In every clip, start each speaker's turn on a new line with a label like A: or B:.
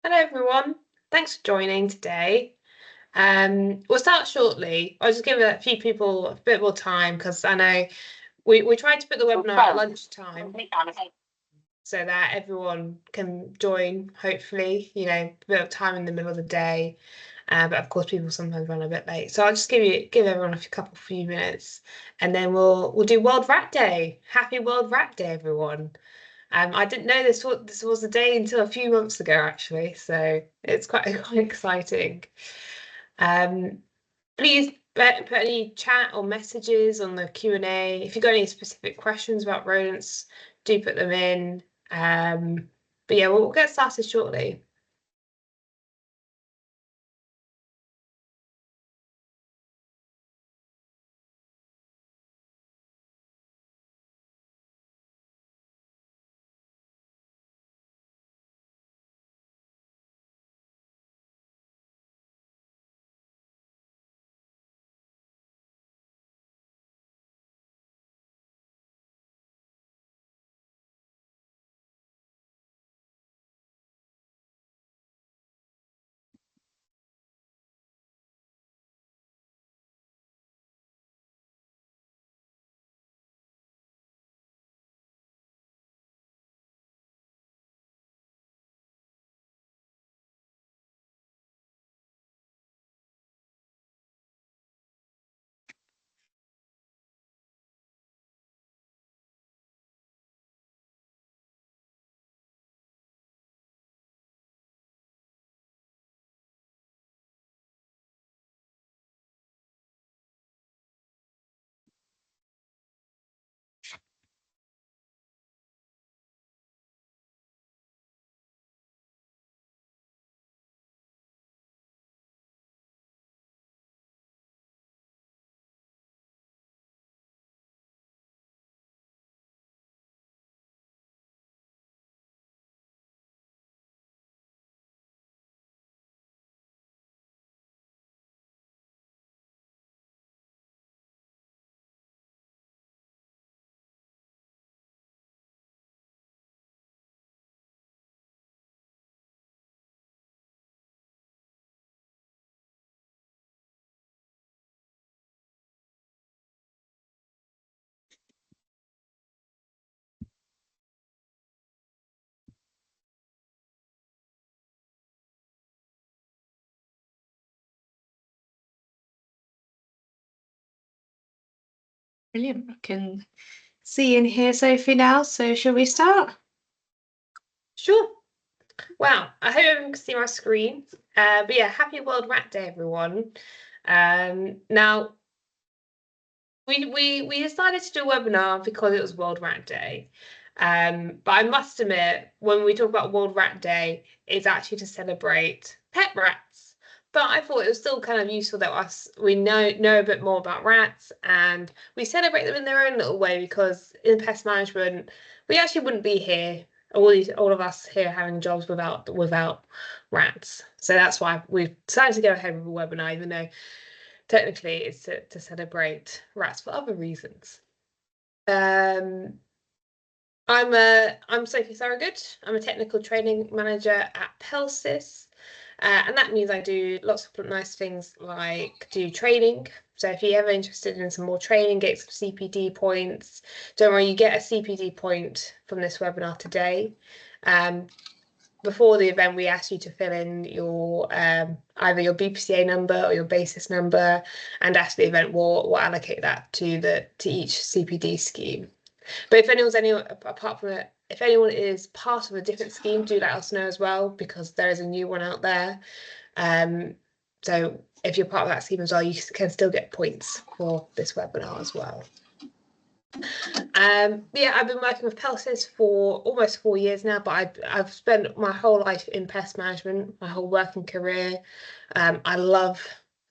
A: Hello everyone, thanks for joining today. We'll start shortly. I'll just give a few people a bit more time because I know we tried to put the webinar at lunchtime so that everyone can join, hopefully, a bit of time in the middle of the day. But of course people sometimes run a bit late. So I'll just give everyone a few minutes and then we'll do World Rat Day. Happy World Rat Day, everyone. I didn't know this was a day until a few months ago, actually, so it's quite exciting. Um, Please put any chat or messages on the Q&A. If you've got any specific questions about rodents, do put them in. But yeah, we'll get started shortly.
B: Brilliant. I can see and hear Sophie now, so shall we start?
A: Sure. Wow, I hope everyone can see my screen. But yeah, happy World Rat Day, everyone. Now we decided to do a webinar because it was World Rat Day. But I must admit, when we talk about World Rat Day, it's actually to celebrate pet rats. But I thought it was still kind of useful that we know a bit more about rats and we celebrate them in their own little way because in pest management, we actually wouldn't be here, all of us here having jobs without rats. So that's why we've decided to go ahead with a webinar, even though technically it's to celebrate rats for other reasons. Um, I'm Sophie Thorogood. I'm a technical training manager at Pelsis. And that means I do lots of nice things like do training. So if you're ever interested in some more training, get some CPD points, don't worry, you get a CPD point from this webinar today. Before the event, we asked you to fill in your either your BPCA number or your basis number, and after the event, we'll allocate that to each CPD scheme. But if if anyone is part of a different scheme, do let us know as well because there is a new one out there. So if you're part of that scheme as well, you can still get points for this webinar as well. Yeah, I've been working with Pelsis for almost 4 years now, but I've spent my whole life in pest management, my whole working career. I love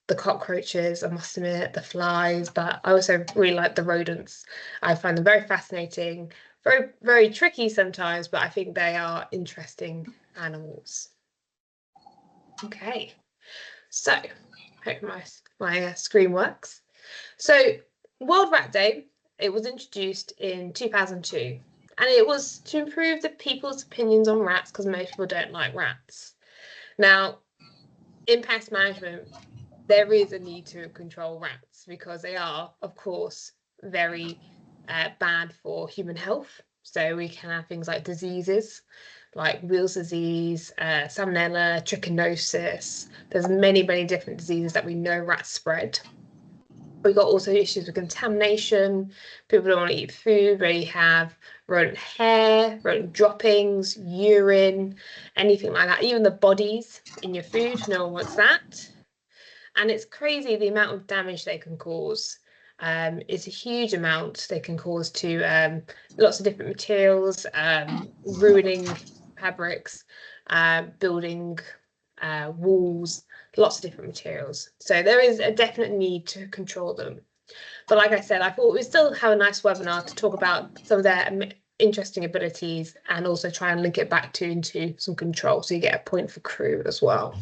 A: the cockroaches, I must admit, the flies, but I also really like the rodents. I find them very fascinating, very, very tricky sometimes, but I think they are interesting animals. Okay, so hope my screen works. So World Rat Day, it was introduced in 2002, and it was to improve the people's opinions on rats because most people don't like rats. Now, in pest management, there is a need to control rats because they are, of course, very bad for human health. So we can have things like diseases like Weil's disease, salmonella, trichinosis. There's many, many different diseases that we know rats spread. We've got also issues with contamination. People don't want to eat food where you have rodent hair, rodent droppings, urine, anything like that. Even the bodies in your food, no one wants that. And it's crazy the amount of damage they can cause. It's a huge amount they can cause to lots of different materials, ruining fabrics, building walls, lots of different materials. So there is a definite need to control them. But like I said, I thought we'd still have a nice webinar to talk about some of their interesting abilities and also try and link it back into some control so you get a point for crew as well.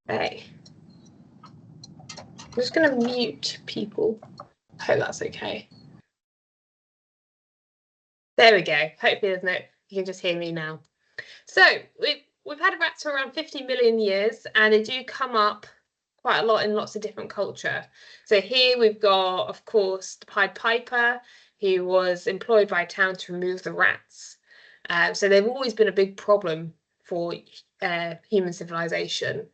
A: Okay. I'm just going to mute people. I hope that's okay. There we go. Hopefully there's no, you can just hear me now. So we've had rats for around 50 million years, and they do come up quite a lot in lots of different culture. So here we've got, of course, the Pied Piper, who was employed by a town to remove the rats. So they've always been a big problem for human civilization.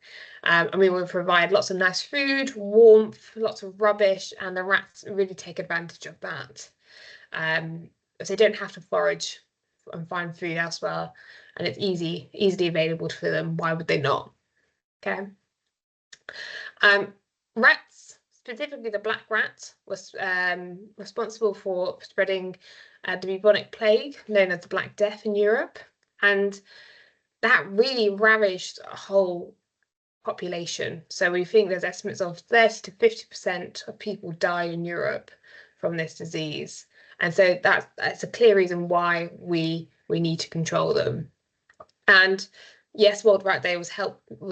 A: And we will provide lots of nice food, warmth, lots of rubbish, and the rats really take advantage of that. If they don't have to forage and find food elsewhere, and it's easily available for them, why would they not? Okay. Rats, specifically the black rat, was responsible for spreading the bubonic plague, known as the Black Death in Europe, and that really ravaged a whole population. So we think there's estimates of 30 to 50% of people die in Europe from this disease. And so that's a clear reason why we need to control them. And yes, World Rat Day was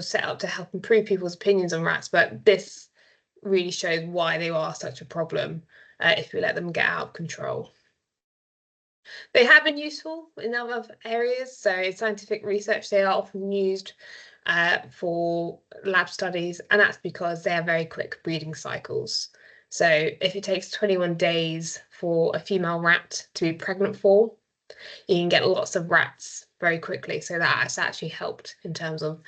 A: set up to help improve people's opinions on rats, but this really shows why they are such a problem if we let them get out of control. They have been useful in other areas. So in scientific research, they are often used for lab studies, and that's because they have very quick breeding cycles. So if it takes 21 days for a female rat to be pregnant for, you can get lots of rats very quickly. So that has actually helped in terms of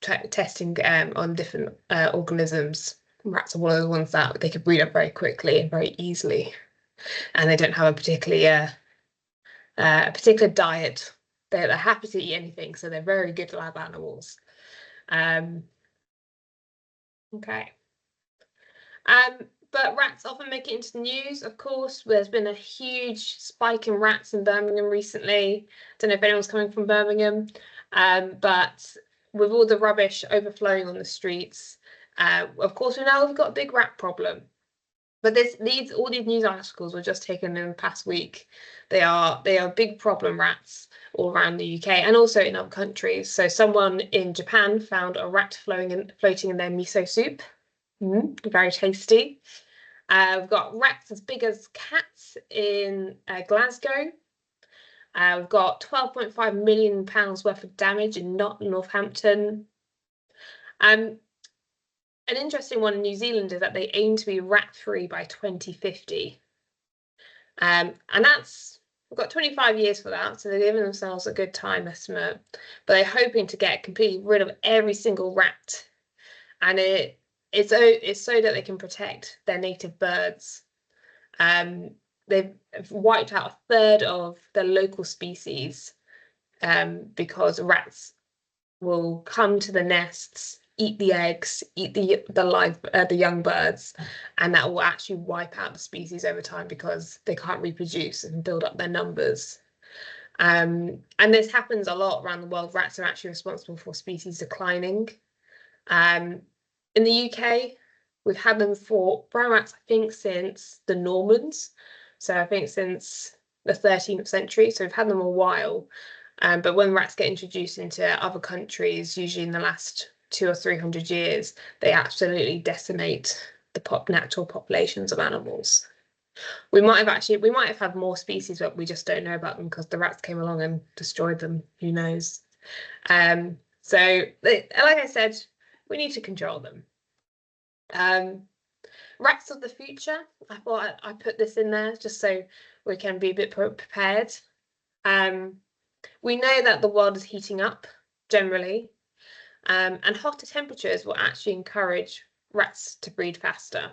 A: testing on different organisms. Rats are one of the ones that they can breed up very quickly and very easily, and they don't have a particular diet. They're happy to eat anything, so they're very good lab animals. Okay. But rats often make it into the news, of course. There's been a huge spike in rats in Birmingham recently. Don't know if anyone's coming from Birmingham, but with all the rubbish overflowing on the streets, of course, we know we've got a big rat problem. But all these news articles were just taken in the past week. They are big problem rats all around the UK and also in other countries. So someone in Japan found a rat floating in their miso soup. Very tasty. We've got rats as big as cats in Glasgow. We've got £12.5 million worth of damage in Northampton. An interesting one in New Zealand is that they aim to be rat-free by 2050. And we've got 25 years for that, so they're giving themselves a good time estimate. But they're hoping to get completely rid of every single rat. And it's so that they can protect their native birds. They've wiped out a third of the local species because rats will come to the nests, eat the eggs, eat the young birds, and that will actually wipe out the species over time because they can't reproduce and build up their numbers. And this happens a lot around the world. Rats are actually responsible for species declining. In the UK, we've had them for brown rats, I think, since the Normans. So I think since the 13th century. So we've had them a while. But when rats get introduced into other countries, usually in the last 200 or 300 years, they absolutely decimate the natural populations of animals. We might have had more species, but we just don't know about them because the rats came along and destroyed them. Who knows? So, like I said, we need to control them. Rats of the future. I thought I put this in there just so we can be a bit prepared. We know that the world is heating up generally, and hotter temperatures will actually encourage rats to breed faster.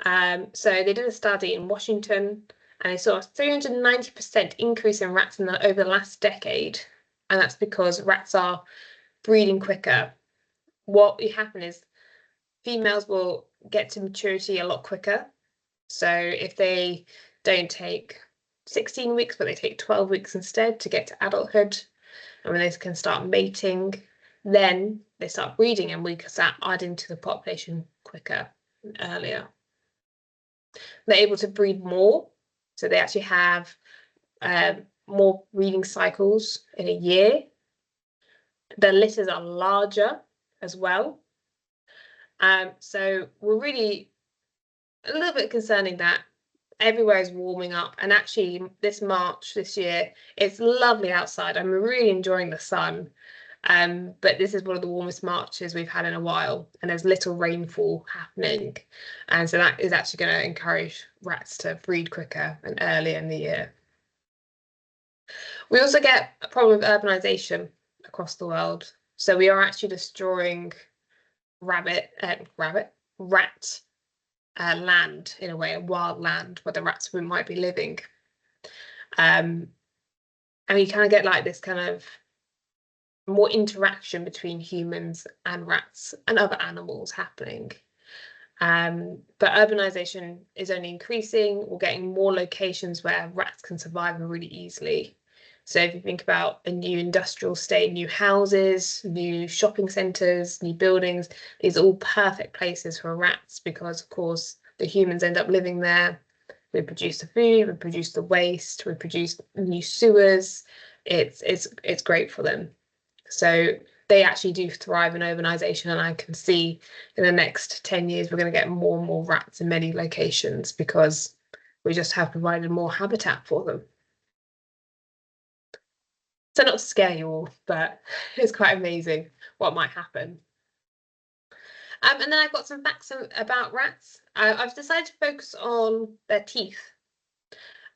A: So they did a study in Washington, and they saw a 390% increase in rats over the last decade, and that's because rats are breeding quicker. What will happen is females will get to maturity a lot quicker. So if they don't take 16 weeks, but they take 12 weeks instead to get to adulthood, and when they can start mating, then they start breeding and we can start adding to the population quicker and earlier. They're able to breed more, so they actually have more breeding cycles in a year. Their litters are larger as well. So we're really a little bit concerning that everywhere is warming up, and actually this March this year it's lovely outside. I'm really enjoying the sun, but this is one of the warmest Marches we've had in a while, and there's little rainfall happening, and so that is actually going to encourage rats to breed quicker and earlier in the year. We also get a problem with urbanization across the world, so we are actually destroying rat land in a way, a wild land where the rats might be living. And you kind of get like this kind of more interaction between humans and rats and other animals happening. But urbanization is only increasing. We're getting more locations where rats can survive really easily. So if you think about a new industrial state, new houses, new shopping centres, new buildings, these are all perfect places for rats because, of course, the humans end up living there. We produce the food, we produce the waste, we produce new sewers. It's great for them. So they actually do thrive in urbanization, and I can see in the next 10 years we're going to get more and more rats in many locations because we just have provided more habitat for them. So not to scare you all, but it's quite amazing what might happen. And then I've got some facts about rats. I've decided to focus on their teeth.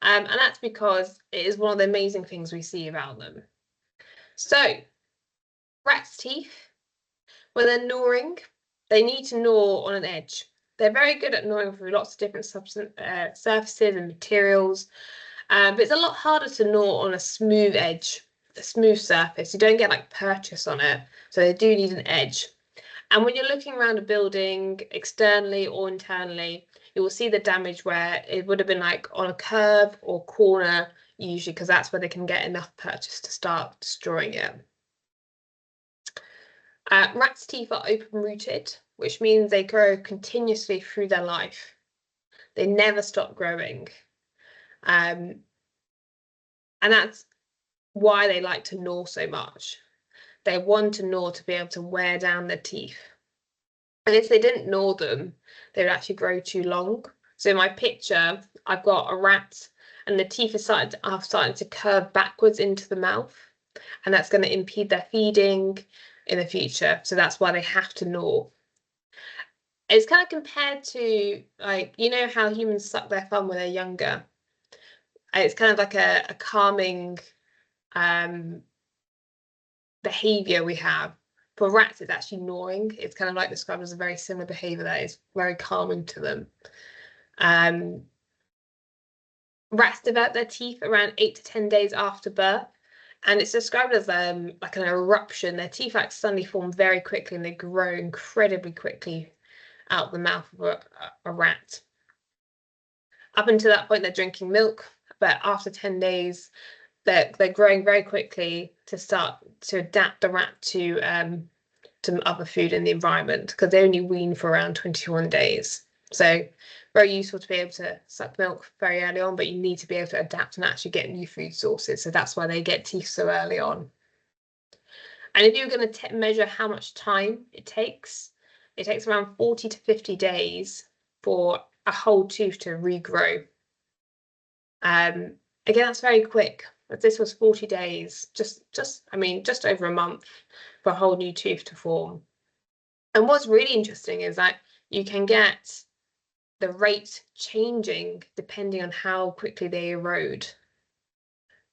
A: And that's because it is one of the amazing things we see about them. So, rats' teeth, when they're gnawing, they need to gnaw on an edge. They're very good at gnawing through lots of different surfaces and materials, but it's a lot harder to gnaw on a smooth edge, a smooth surface. You don't get like purchase on it, so they do need an edge. And when you're looking around a building externally or internally, you will see the damage where it would have been like on a curve or corner, usually, because that's where they can get enough purchase to start destroying it. Rats' teeth are open-rooted, which means they grow continuously through their life. They never stop growing. And that's why they like to gnaw so much. They want to gnaw to be able to wear down their teeth. And if they didn't gnaw them, they would actually grow too long. So in my picture, I've got a rat and the teeth are starting to curve backwards into the mouth. And that's going to impede their feeding in the future. So that's why they have to gnaw. It's kind of compared to, like, you know how humans suck their thumb when they're younger. It's kind of like a calming behavior we have. For rats, it's actually gnawing. It's kind of like described as a very similar behavior that is very calming to them. Rats develop their teeth around 8 to 10 days after birth, and it's described as like an eruption. Their teeth like suddenly form very quickly, and they grow incredibly quickly out the mouth of a rat. Up until that point, they're drinking milk, but after 10 days, they're growing very quickly to start to adapt the rat to other food in the environment, because they only wean for around 21 days. So very useful to be able to suck milk very early on, but you need to be able to adapt and actually get new food sources. So that's why they get teeth so early on. And if you're going to measure how much time it takes around 40 to 50 days for a whole tooth to regrow. Again, that's very quick. This was 40 days, just over a month for a whole new tooth to form. And what's really interesting is that you can get the rate changing depending on how quickly they erode.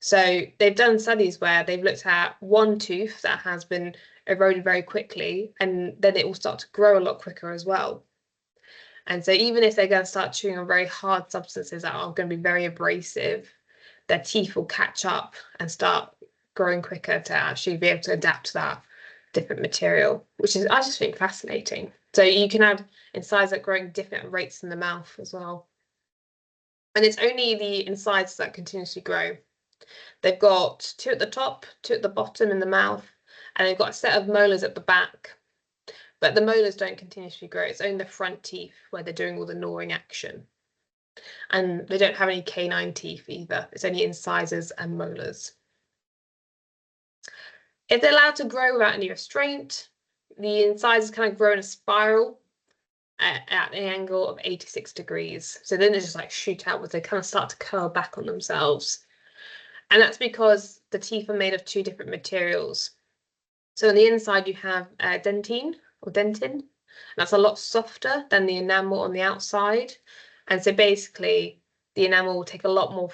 A: So they've done studies where they've looked at one tooth that has been eroded very quickly, and then it will start to grow a lot quicker as well. And so even if they're going to start chewing on very hard substances that are going to be very abrasive, their teeth will catch up and start growing quicker to actually be able to adapt to that different material, which is, I just think, fascinating. So you can have incisors that growing different rates in the mouth as well. And it's only the incisors that continuously grow. They've got 2 at the top, 2 at the bottom in the mouth, and they've got a set of molars at the back. But the molars don't continuously grow. It's only the front teeth where they're doing all the gnawing action. And they don't have any canine teeth either. It's only incisors and molars. If they're allowed to grow without any restraint, the incisors kind of grow in a spiral at an angle of 86 degrees. So then they just like shoot outwards. They kind of start to curl back on themselves. And that's because the teeth are made of 2 different materials. So on the inside, you have dentin. That's a lot softer than the enamel on the outside. And so basically, the enamel will take a lot more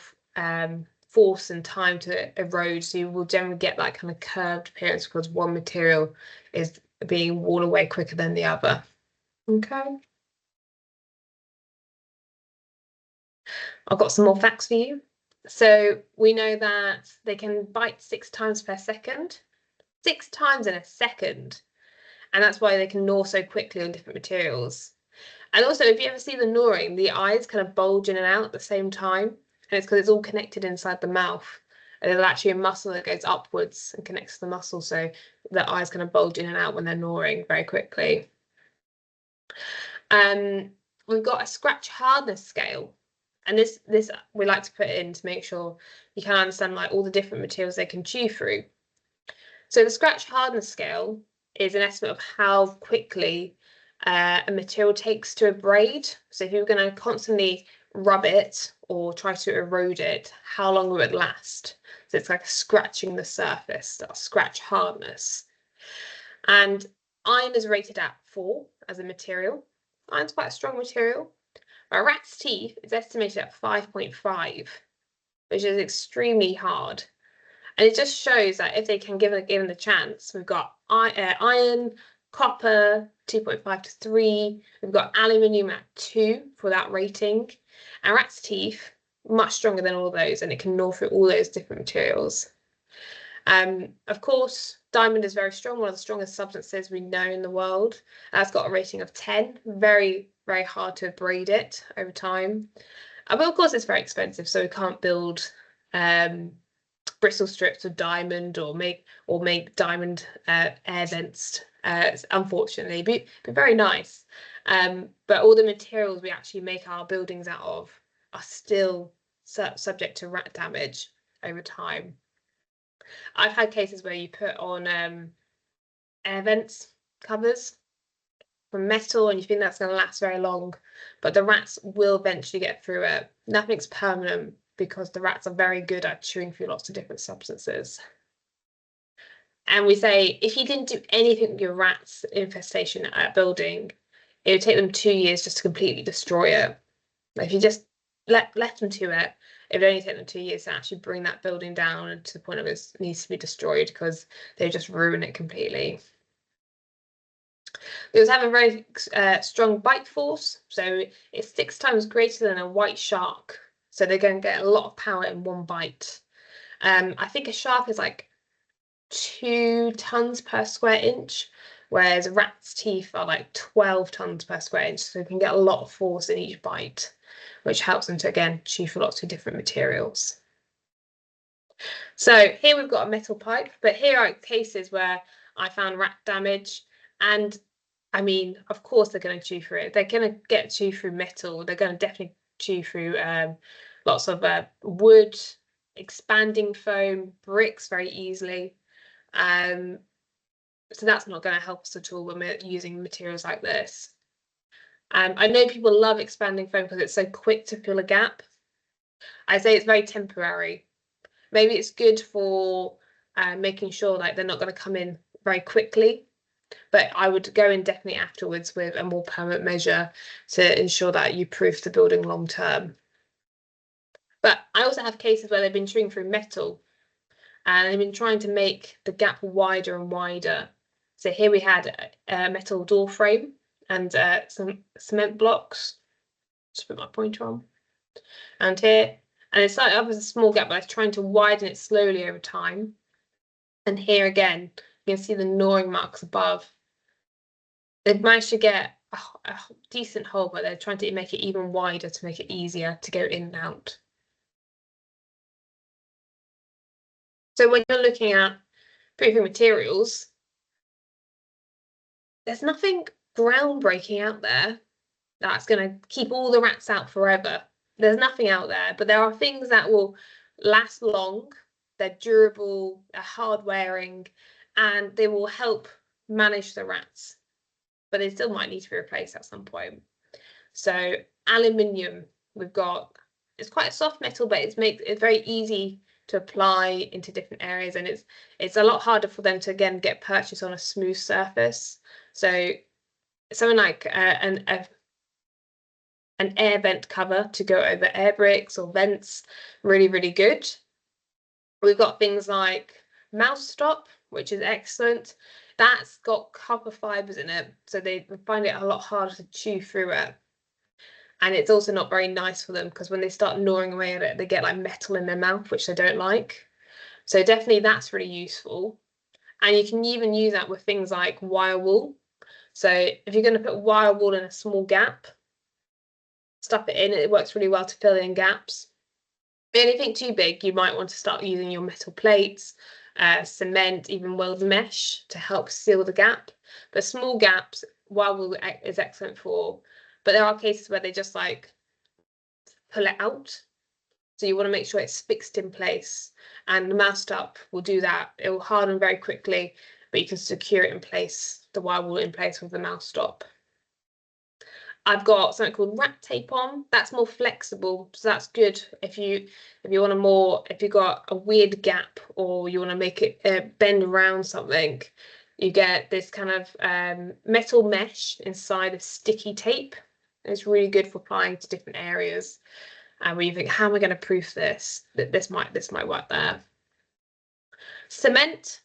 A: force and time to erode. So you will generally get that kind of curved appearance because one material is being worn away quicker than the other. Okay. I've got some more facts for you. So we know that they can bite 6 times per second. 6 times in a second. And that's why they can gnaw so quickly on different materials. And also, if you ever see the gnawing, the eyes kind of bulge in and out at the same time. And it's because it's all connected inside the mouth. And there's actually a muscle that goes upwards and connects to the muscle. So the eyes kind of bulge in and out when they're gnawing very quickly. We've got a scratch hardness scale. And this we like to put in to make sure you can understand like all the different materials they can chew through. So the scratch hardness scale is an estimate of how quickly a material takes to abrade. So if you're going to constantly rub it or try to erode it, how long will it last? So it's like scratching the surface, that scratch hardness. And iron is rated at 4 as a material. Iron's quite a strong material. A rat's teeth is estimated at 5.5, which is extremely hard. And it just shows that if they can given the chance, we've got iron, copper, 2.5 to 3. We've got aluminium at 2 for that rating. And rat's teeth, much stronger than all those, and it can gnaw through all those different materials. Of course, diamond is very strong, one of the strongest substances we know in the world. It's got a rating of 10, very, very hard to abrade it over time. But of course, it's very expensive, so we can't build bristle strips of diamond or make diamond air vents, unfortunately. But very nice. But all the materials we actually make our buildings out of are still subject to rat damage over time. I've had cases where you put on air vents covers from metal and you think that's going to last very long, but the rats will eventually get through it. Nothing's permanent because the rats are very good at chewing through lots of different substances. And we say if you didn't do anything with your rats infestation at a building, it would take them 2 years just to completely destroy it. If you just left them to it, it would only take them 2 years to actually bring that building down to the point of it needs to be destroyed because they just ruin it completely. They also have a very strong bite force, so it's 6 times greater than a white shark. So they're going to get a lot of power in one bite. I think a shark is like 2 tons per square inch, whereas a rat's teeth are like 12 tons per square inch. So you can get a lot of force in each bite, which helps them to, again, chew for lots of different materials. So here we've got a metal pipe, but here are cases where I found rat damage. And I mean, of course, they're going to chew through it. They're going to chew through metal. They're going to definitely chew through lots of wood, expanding foam, bricks very easily. So that's not going to help us at all when we're using materials like this. I know people love expanding foam because it's so quick to fill a gap. I say it's very temporary. Maybe it's good for making sure like they're not going to come in very quickly, but I would go in definitely afterwards with a more permanent measure to ensure that you proof the building long term. But I also have cases where they've been chewing through metal and they've been trying to make the gap wider and wider. So here we had a metal door frame and some cement blocks. Just put my pointer on. And here, and it started off as a small gap, but I was trying to widen it slowly over time. And here again, you can see the gnawing marks above. They've managed to get a decent hole, but they're trying to make it even wider to make it easier to go in and out. So when you're looking at proofing materials, there's nothing groundbreaking out there that's going to keep all the rats out forever. There's nothing out there, but there are things that will last long, they're durable, they're hard wearing, and they will help manage the rats. But they still might need to be replaced at some point. So aluminium, we've got, it's quite a soft metal, but it's very easy to apply into different areas, and it's a lot harder for them to again get purchased on a smooth surface. So something like an air vent cover to go over air bricks or vents, really, really good. We've got things like mouse stop, which is excellent. That's got copper fibers in it, so they find it a lot harder to chew through it. And it's also not very nice for them because when they start gnawing away at it, they get like metal in their mouth, which they don't like. So definitely that's really useful. And you can even use that with things like wire wool. So if you're going to put wire wool in a small gap, stuff it in, it works really well to fill in gaps. Anything too big, you might want to start using your metal plates, cement, even weld mesh to help seal the gap. But small gaps, wire wool is excellent for. But there are cases where they just like pull it out. So you want to make sure it's fixed in place. And the mouse stop will do that. It will harden very quickly, but you can secure it in place, the wire wool in place with the mouse stop. I've got something called rat tape on. That's more flexible, so that's good if you want if you've got a weird gap or you want to make it bend around something. You get this kind of metal mesh inside of sticky tape. It's really good for applying to different areas. And where you think, how am I going to proof this? That this might work there. Cement.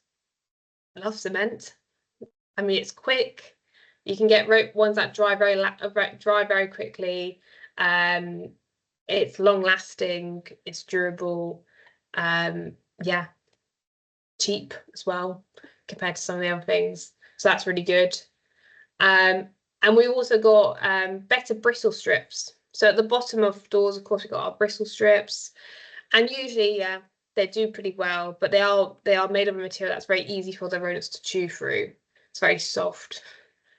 A: I love cement. I mean, it's quick. You can get ones that dry very quickly. It's long lasting. It's durable. Yeah, cheap as well compared to some of the other things. So that's really good. And we also got better bristle strips. So at the bottom of doors, of course, we've got our bristle strips, and usually, yeah, they do pretty well. But they are made of a material that's very easy for the rodents to chew through. It's very soft.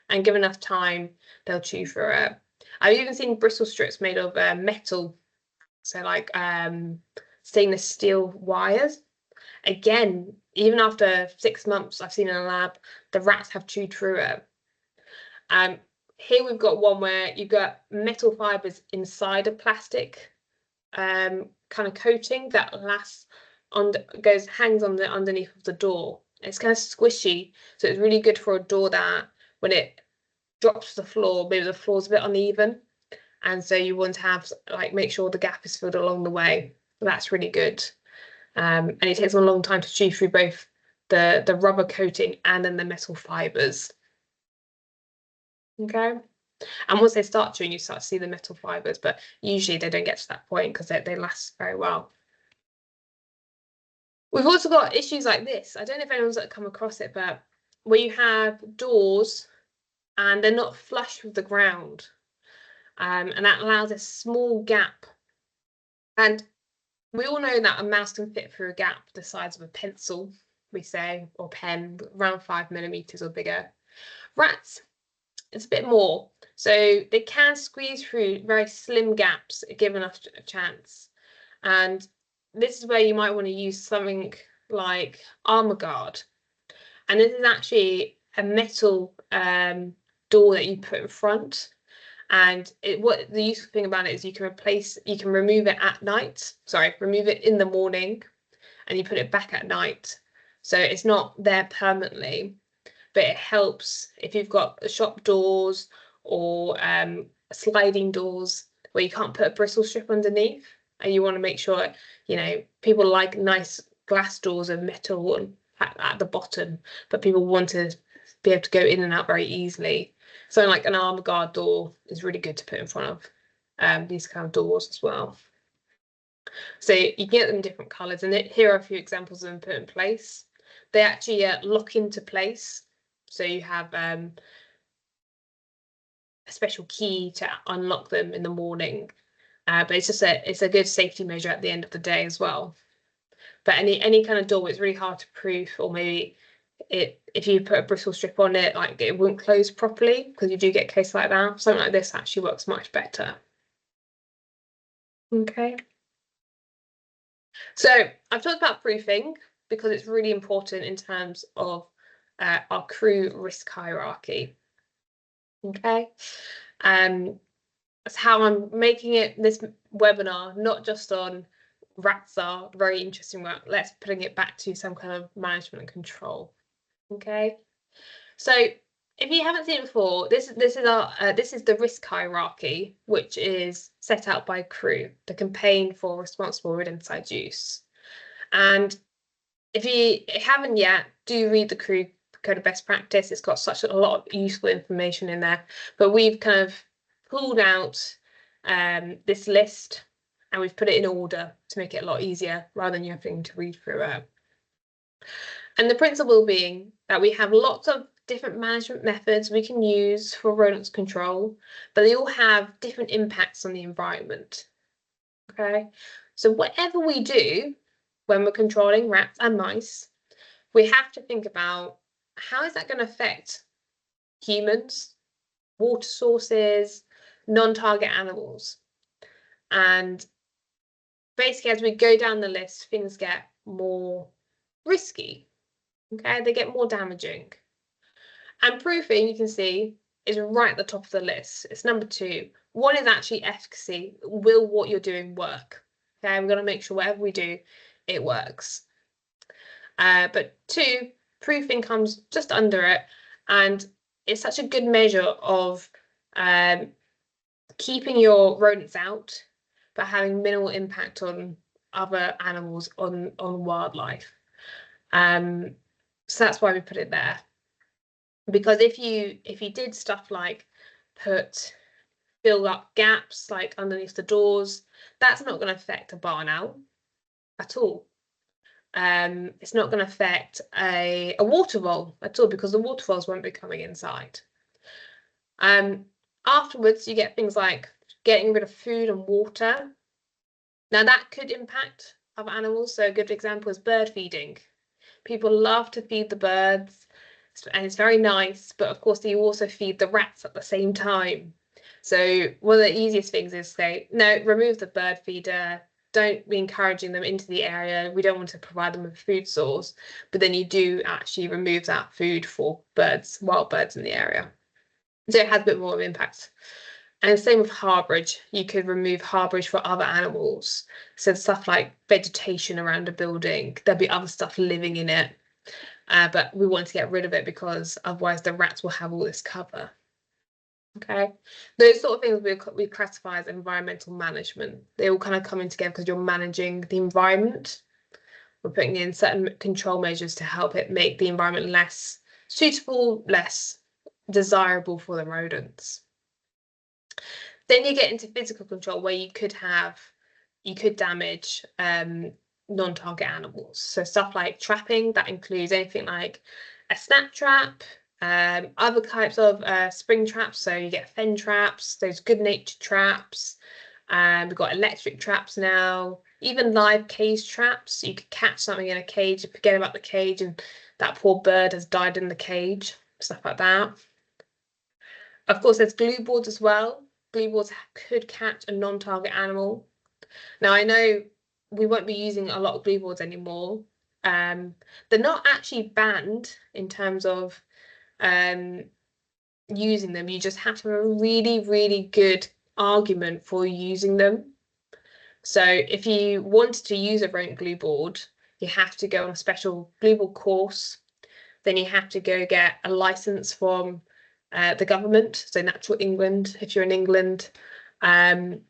A: And give enough time, they'll chew through it. I've even seen bristle strips made of metal, so like stainless steel wires. Again, even after 6 months, I've seen in a lab, the rats have chewed through it. Here we've got one where you've got metal fibers inside a plastic kind of coating that hangs on the underneath of the door. It's kind of squishy, so it's really good for a door that when it drops to the floor, maybe the floor's a bit uneven, and so you want to have make sure the gap is filled along the way. That's really good. And it takes them a long time to chew through both the rubber coating and then the metal fibers. Okay, and once they start chewing, you start to see the metal fibers, but usually they don't get to that point because they last very well. We've also got issues like this. I don't know if anyone's come across it, but where you have doors and they're not flush with the ground. And that allows a small gap. And we all know that a mouse can fit through a gap the size of a pencil, we say, or pen, around 5mm or bigger. Rats, it's a bit more. So they can squeeze through very slim gaps, given enough a chance. And this is where you might want to use something like armor guard. And this is actually a metal door that you put in front. And what the useful thing about it is you can remove it at night. Sorry, remove it in the morning, and you put it back at night. So it's not there permanently, but it helps if you've got shop doors or sliding doors where you can't put a bristle strip underneath, and you want to make sure, people like nice glass doors of metal and at the bottom, but people want to be able to go in and out very easily. Something like an armor guard door is really good to put in front of these kind of doors as well. So you can get them different colours, and here are a few examples of them put in place. They actually lock into place, so you have a special key to unlock them in the morning. But it's a good safety measure at the end of the day as well. But any kind of door, it's really hard to proof, or maybe if you put a bristle strip on it, like it won't close properly because you do get cases like that. Something like this actually works much better. Okay. So I've talked about proofing because it's really important in terms of our crew risk hierarchy. Okay. That's how I'm making it this webinar, not just on rats are very interesting work. Let's putting it back to some kind of management and control. Okay. So if you haven't seen it before, this is the risk hierarchy, which is set out by crew, the campaign for responsible rodenticide use. And if you haven't yet, do read the crew code of best practice. It's got such a lot of useful information in there. But we've kind of pulled out this list, and we've put it in order to make it a lot easier rather than you having to read through it. And the principle being that we have lots of different management methods we can use for rodents control, but they all have different impacts on the environment. Okay, so whatever we do when we're controlling rats and mice, we have to think about how is that going to affect humans, water sources, non-target animals. And basically, as we go down the list, things get more risky. Okay, they get more damaging. And proofing, you can see, is right at the top of the list. It's number 2. One is actually efficacy. Will what you're doing work? Okay, we're going to make sure whatever we do, it works. But 2, proofing comes just under it, and it's such a good measure of keeping your rodents out, but having minimal impact on other animals, on wildlife. So that's why we put it there. Because if you did stuff like fill up gaps like underneath the doors, that's not going to affect a barn owl at all. It's not going to affect a water vole at all, because the water voles won't be coming inside. Afterwards, you get things like getting rid of food and water. Now that could impact other animals. So a good example is bird feeding. People love to feed the birds, and it's very nice, but of course you also feed the rats at the same time. So one of the easiest things is say, no, remove the bird feeder, don't be encouraging them into the area. We don't want to provide them with a food source, but then you do actually remove that food for birds, wild birds in the area. So it has a bit more of an impact. And same with harbourage. You could remove harbourage for other animals. So stuff like vegetation around a building, there'll be other stuff living in it. But we want to get rid of it because otherwise the rats will have all this cover. Okay, those sort of things we classify as environmental management. They all kind of come in together because you're managing the environment. We're putting in certain control measures to help it make the environment less suitable, less desirable for the rodents. Then you get into physical control, where you could damage non-target animals. So stuff like trapping, that includes anything like a snap trap, other types of spring traps. So you get fen traps, those good-natured traps. We've got electric traps now, even live cage traps. You could catch something in a cage and forget about the cage, and that poor bird has died in the cage, stuff like that. Of course, there's glue boards as well. Glue boards could catch a non-target animal. Now, I know we won't be using a lot of glue boards anymore. They're not actually banned in terms of using them. You just have to have a really, really good argument for using them. So if you wanted to use a rodent glue board, you have to go on a special glue board course. Then you have to go get a license from the government, so Natural England, if you're in England. In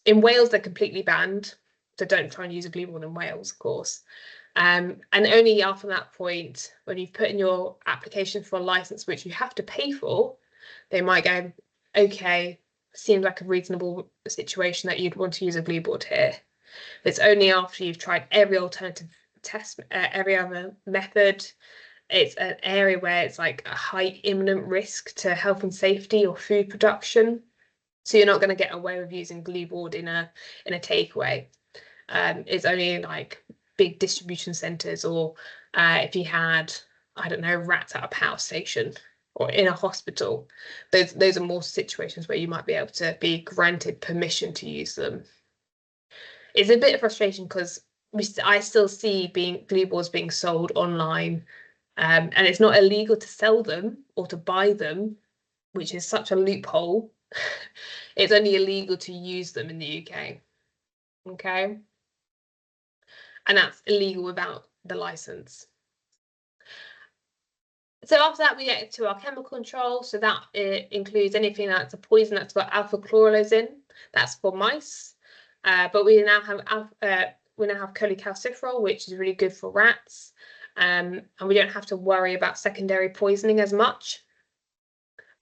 A: Wales, they're completely banned, so don't try and use a glue board in Wales, of course. And only after that point, when you've put in your application for a license, which you have to pay for, they might go, okay, seems like a reasonable situation that you'd want to use a glue board here. It's only after you've tried every alternative test, every other method. It's an area where it's like a high imminent risk to health and safety or food production. So you're not going to get away with using glue board in a takeaway. It's only like big distribution centres, or if you had, I don't know, rats at a power station or in a hospital. Those are more situations where you might be able to be granted permission to use them. It's a bit of frustration because I still see glue boards being sold online, and it's not illegal to sell them or to buy them, which is such a loophole. It's only illegal to use them in the UK. Okay. And that's illegal without the license. So after that, we get to our chemical control. So that includes anything that's a poison that's got alpha chlorelase in. That's for mice. But we now have cholecalciferol, which is really good for rats. And we don't have to worry about secondary poisoning as much.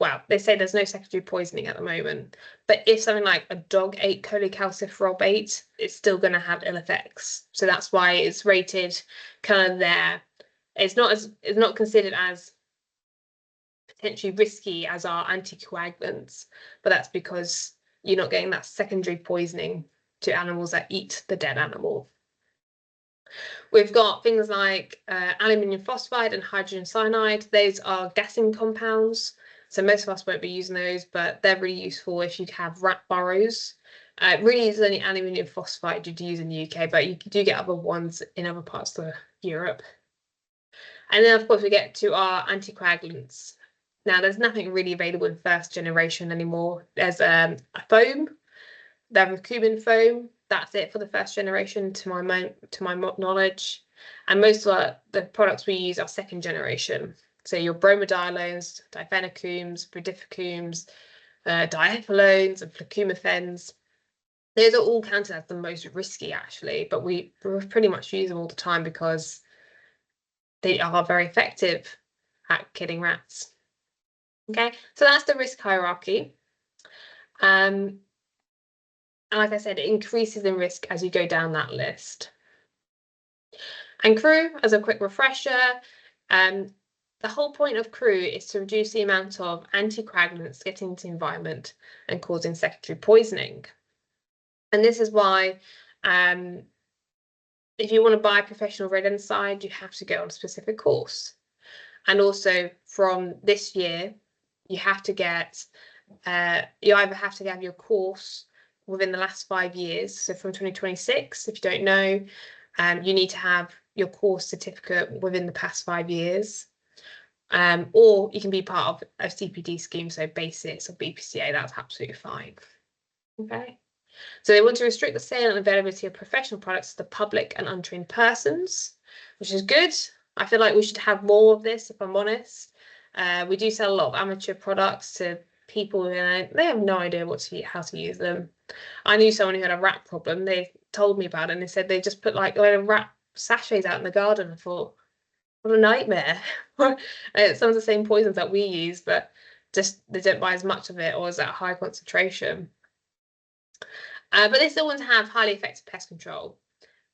A: Well, they say there's no secondary poisoning at the moment, but if something like a dog ate cholecalciferol bait, it's still going to have ill effects. So that's why it's rated kind of there. It's not considered as potentially risky as our anticoagulants, but that's because you're not getting that secondary poisoning to animals that eat the dead animal. We've got things like aluminium phosphide and hydrogen cyanide. Those are gassing compounds. So most of us won't be using those, but they're really useful if you have rat burrows. Really is only aluminium phosphide you'd use in the UK, but you do get other ones in other parts of Europe. And then, of course, we get to our anticoagulants. Now, there's nothing really available in first generation anymore. There's a foam, the curcumin foam. That's it for the first generation, to my knowledge. And most of the products we use are second generation. So your bromodialones, difenacoums, brodifacoums, diethyllones, and flucumethens. Those are all counted as the most risky, actually, but we pretty much use them all the time because they are very effective at killing rats. Okay, so that's the risk hierarchy. And like I said, it increases in risk as you go down that list. And CREW, as a quick refresher, the whole point of CREW is to reduce the amount of anticoagulants getting into the environment and causing secondary poisoning. And this is why if you want to buy professional rodenticide, you have to go on a specific course. And also from this year, you have to get, you either have to have your course within the last 5 years. So from 2026, if you don't know, you need to have your course certificate within the past 5 years. Or you can be part of a CPD scheme, so BASIS or BPCA, that's absolutely fine. Okay. So they want to restrict the sale and availability of professional products to the public and untrained persons, which is good. I feel like we should have more of this, if I'm honest. We do sell a lot of amateur products to people who they have no idea how to use them. I knew someone who had a rat problem. They told me about it and they said they just put like a load of rat sachets out in the garden. I thought, what a nightmare. Some of the same poisons that we use, but just they don't buy as much of it or is at a high concentration. But they still want to have highly effective pest control.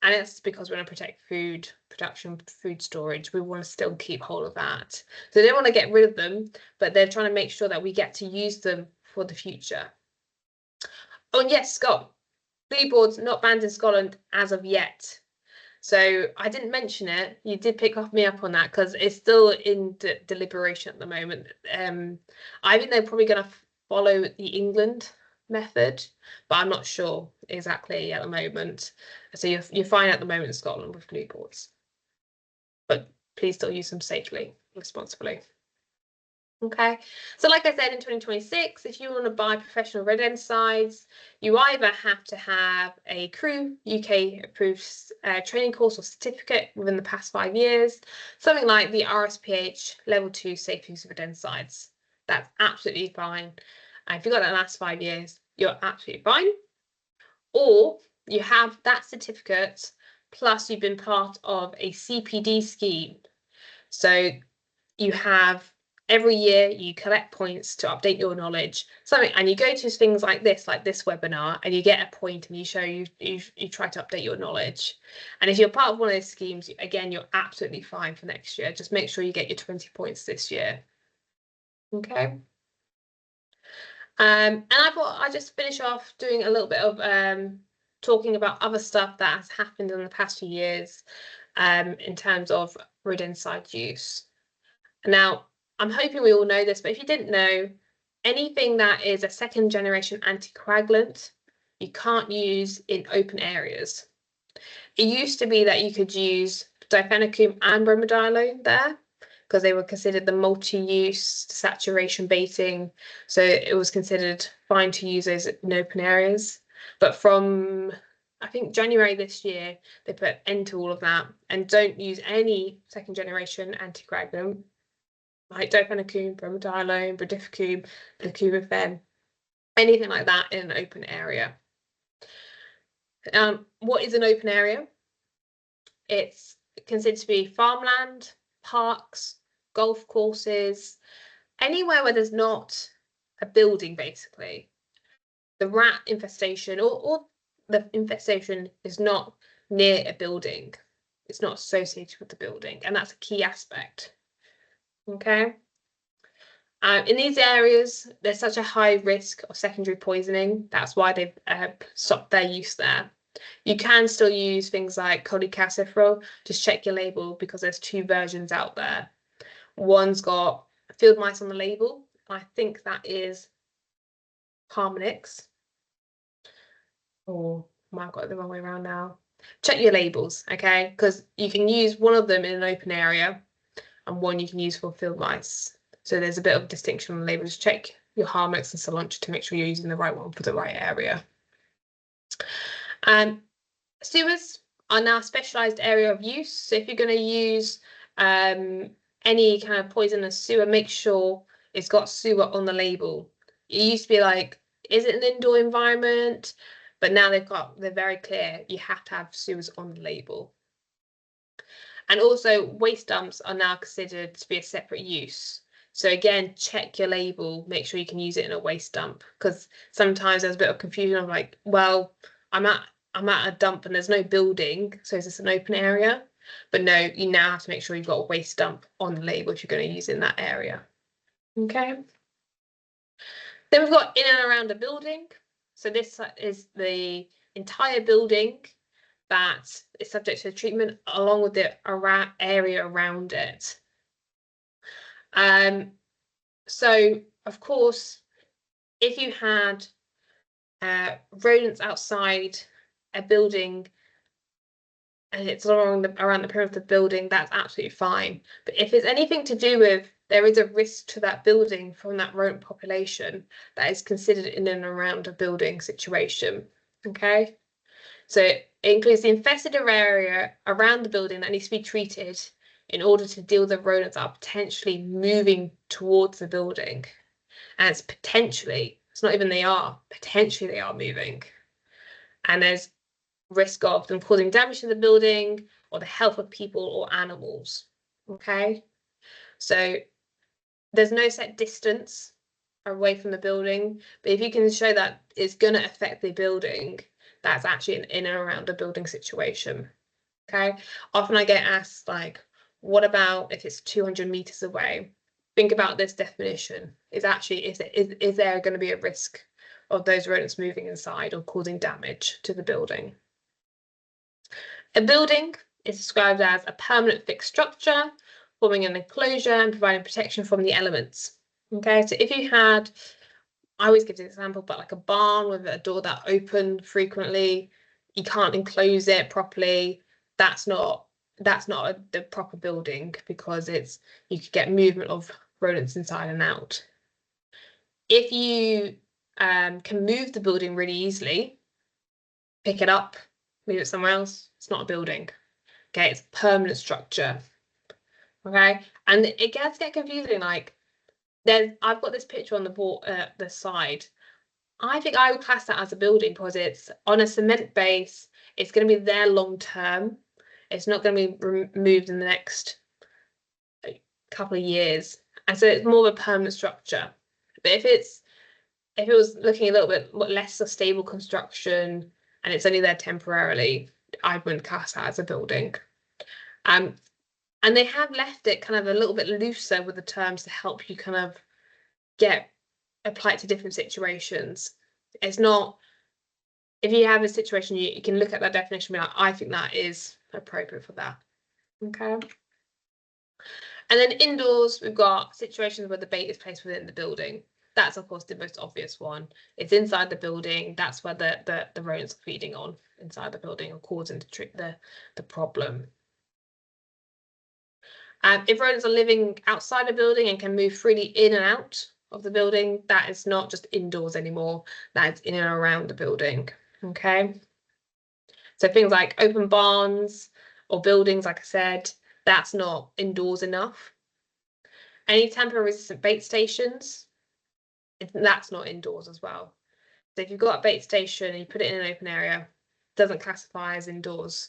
A: And it's because we want to protect food production, food storage. We want to still keep hold of that. So they don't want to get rid of them, but they're trying to make sure that we get to use them for the future. Oh, and yes, Scott, glue boards not banned in Scotland as of yet. So I didn't mention it. You did pick me up on that because it's still in deliberation at the moment. I think they're probably going to follow the England method, but I'm not sure exactly at the moment. So you're fine at the moment in Scotland with glue boards, but please still use them safely, responsibly. Okay, so like I said, in 2026, if you want to buy professional rodenticides, you either have to have a CREW UK approved training course or certificate within the past 5 years, something like the RSPH Level 2 Safe Use of Rodenticides. That's absolutely fine. And if you've got that last 5 years, you're absolutely fine. Or you have that certificate, plus you've been part of a CPD scheme. So you have every year you collect points to update your knowledge, something, and you go to things like this webinar, and you get a point and you show you try to update your knowledge. And if you're part of one of those schemes, again, you're absolutely fine for next year. Just make sure you get your 20 points this year. Okay. And I thought I'd just finish off doing a little bit of talking about other stuff that has happened in the past few years in terms of rodenticide use. Now, I'm hoping we all know this, but if you didn't know, anything that is a second generation anticoagulant, you can't use in open areas. It used to be that you could use difenacum and bromadiolone there because they were considered the multi-use saturation baiting. So it was considered fine to use those in open areas. But from, I think, January this year, they put an end to all of that and don't use any second generation anticoagulant like difenacum, bromadiolone, brodifacoum, lecubifen, anything like that in an open area. What is an open area? It's considered to be farmland, parks, golf courses, anywhere where there's not a building, basically. The rat infestation or the infestation is not near a building. It's not associated with the building, and that's a key aspect. Okay. In these areas, there's such a high risk of secondary poisoning. That's why they've stopped their use there. You can still use things like cholecalciferol. Just check your label because there's 2 versions out there. One's got field mice on the label. I think that is Harmonix. Oh, I might have got it the wrong way around now. Check your labels, okay? Because you can use one of them in an open area and one you can use for field mice. So there's a bit of distinction on the labels. Check your Harmonix and Cilantro to make sure you're using the right one for the right area. Sewers are now a specialised area of use. So if you're going to use any kind of poisonous sewer, make sure it's got sewer on the label. It used to be like, is it an indoor environment? But now they're very clear. You have to have sewers on the label. And also waste dumps are now considered to be a separate use. So again, check your label, make sure you can use it in a waste dump, because sometimes there's a bit of confusion of like, well, I'm at a dump and there's no building, so is this an open area? But no, you now have to make sure you've got a waste dump on the label if you're going to use it in that area. Okay. Then we've got in and around a building. So this is the entire building that is subject to treatment along with the area around it. So of course, if you had rodents outside a building and it's around the perimeter of the building, that's absolutely fine. But if it's anything to do with there is a risk to that building from that rodent population, that is considered in and around a building situation. Okay, so it includes the infested area around the building that needs to be treated in order to deal with the rodents that are potentially moving towards the building. And it's potentially, it's not even potentially they are moving. And there's risk of them causing damage to the building or the health of people or animals. Okay, so there's no set distance away from the building, but if you can show that it's going to affect the building, that's actually an in and around a building situation. Okay, often I get asked like, what about if it's 200 meters away? Think about this definition. Is there going to be a risk of those rodents moving inside or causing damage to the building? A building is described as a permanent fixed structure forming an enclosure and providing protection from the elements. Okay, so if you had, I always give the example, but like a barn with a door that opened frequently, you can't enclose it properly. That's not the proper building, because you could get movement of rodents inside and out. If you can move the building really easily, pick it up, move it somewhere else, it's not a building. Okay, it's a permanent structure. Okay, and it gets confusing. Like, I've got this picture on the board, the side. I think I would class that as a building because it's on a cement base. It's going to be there long term. It's not going to be removed in the next couple of years, and so it's more of a permanent structure. But if it was looking a little bit less of stable construction and it's only there temporarily, I wouldn't class that as a building. And they have left it kind of a little bit looser with the terms to help you kind of apply it to different situations. It's not, if you have a situation, you can look at that definition and be like, I think that is appropriate for that. Okay. And then indoors, we've got situations where the bait is placed within the building. That's, of course, the most obvious one. It's inside the building. That's where the rodents are feeding on, inside the building, or causing the problem. If rodents are living outside a building and can move freely in and out of the building, that is not just indoors anymore. That is in and around the building. Okay. So things like open barns or buildings, like I said, that's not indoors enough. Any tamper-resistant bait stations, that's not indoors as well. So if you've got a bait station and you put it in an open area, it doesn't classify as indoors.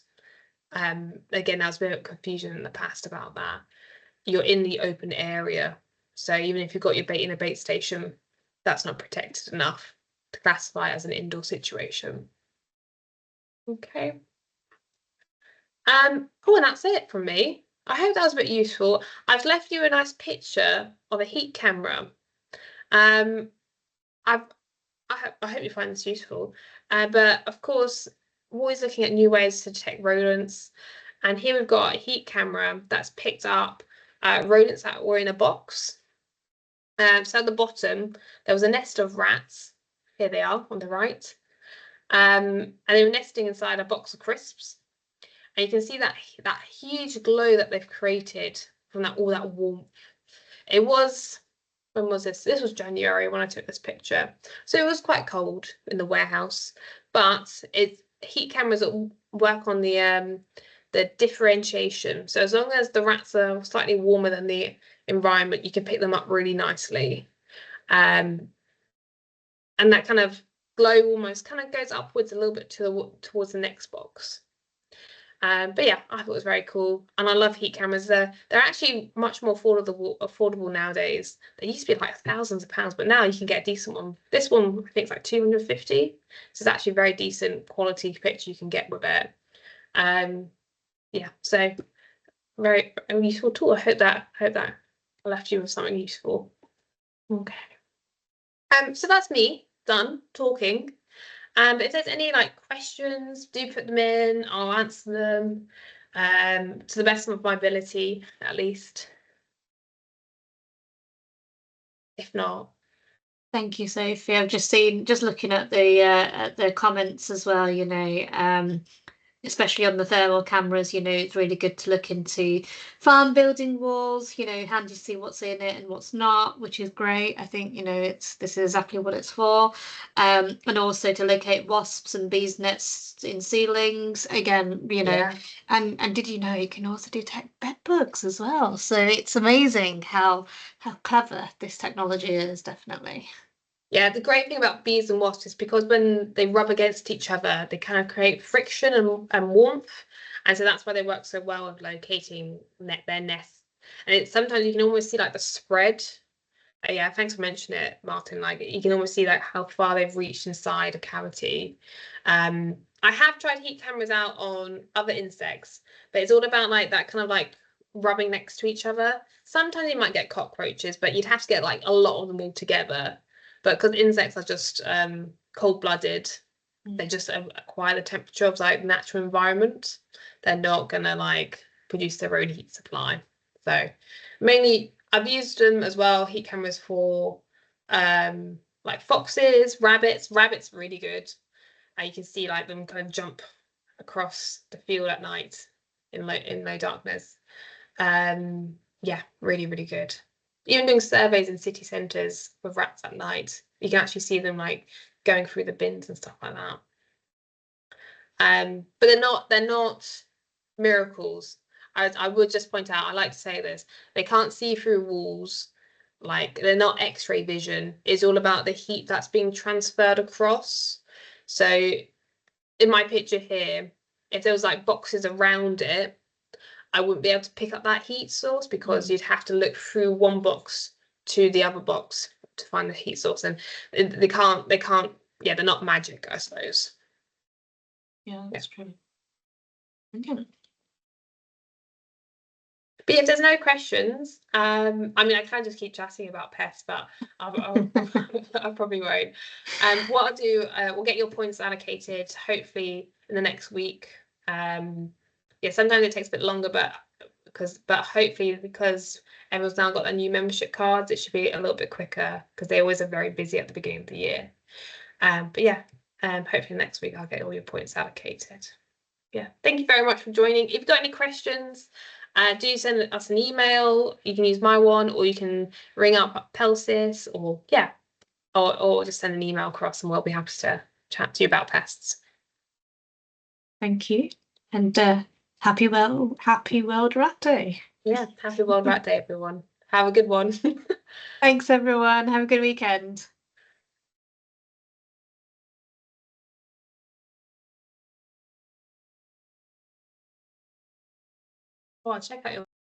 A: Again, there was a bit of confusion in the past about that. You're in the open area. So even if you've got your bait in a bait station, that's not protected enough to classify as an indoor situation. Okay. Oh, and that's it from me. I hope that was a bit useful. I've left you a nice picture of a heat camera. I hope you find this useful. But of course, we're always looking at new ways to detect rodents. And here we've got a heat camera that's picked up rodents that were in a box. So at the bottom, there was a nest of rats. Here they are on the right. And they were nesting inside a box of crisps. And you can see that huge glow that they've created from all that warmth. It was, when was this? This was January when I took this picture. So it was quite cold in the warehouse, but it's heat cameras that work on the differentiation. So as long as the rats are slightly warmer than the environment, you can pick them up really nicely. And that kind of glow almost kind of goes upwards a little bit towards the next box. But yeah, I thought it was very cool, and I love heat cameras. They're actually much more affordable nowadays. They used to be like thousands of pounds, but now you can get a decent one. This one I think is like 250. So it's actually a very decent quality picture you can get with it. Yeah, so very useful tool. I hope that I left you with something useful. Okay. So that's me done talking. If there's any questions, do put them in. I'll answer them to the best of my ability, at least. If not,
B: Thank you, Sophie. I've just looking at the comments as well, especially on the thermal cameras, it's really good to look into farm building walls, handy to see what's in it and what's not, which is great. I think, this is exactly what it's for. And also to locate wasps and bees nests in ceilings, again,
A: yeah.
B: And did you know you can also detect bed bugs as well? So it's amazing how clever this technology is, definitely.
A: Yeah, the great thing about bees and wasps is because when they rub against each other, they kind of create friction and warmth. And so that's why they work so well with locating their nests. And sometimes you can almost see the spread. Yeah, thanks for mentioning it, Martin. You can almost see how far they've reached inside a cavity. I have tried heat cameras out on other insects, but it's all about that kind of rubbing next to each other. Sometimes you might get cockroaches, but you'd have to get a lot of them all together. But because insects are just cold-blooded, they just acquire the temperature of natural environment. They're not gonna produce their own heat supply. So mainly I've used them as well, heat cameras for foxes, rabbits. Rabbits are really good. And you can see them kind of jump across the field at night in low darkness. Yeah, really, really good. even doing surveys in city centres with rats at night, you can actually see them like going through the bins and stuff like that. But they're not miracles. I would just point out, I like to say this, they can't see through walls, like they're not X-ray vision. It's all about the heat that's being transferred across. So in my picture here, if there was like boxes around it, I wouldn't be able to pick up that heat source because you'd have to look through one box to the other box to find the heat source, and they can't, yeah, they're not magic, I suppose.
B: Yeah, that's true. Okay.
A: But if there's no questions, I mean, I can just keep chatting about pests, but I probably won't. What I'll do, we'll get your points allocated hopefully in the next week. Yeah, sometimes it takes a bit longer, but hopefully because everyone's now got their new membership cards, it should be a little bit quicker because they always are very busy at the beginning of the year. But yeah, hopefully next week I'll get all your points allocated. Yeah, thank you very much for joining. If you've got any questions, do send us an email. You can use my one, or you can ring up Pelsis, or yeah, or just send an email across, and we'll be happy to chat to you about pests.
B: Thank you, and happy World Rat Day.
A: Yeah, happy World Rat Day, everyone. Have a good one.
B: Thanks, everyone. Have a good weekend.
A: Oh, check out your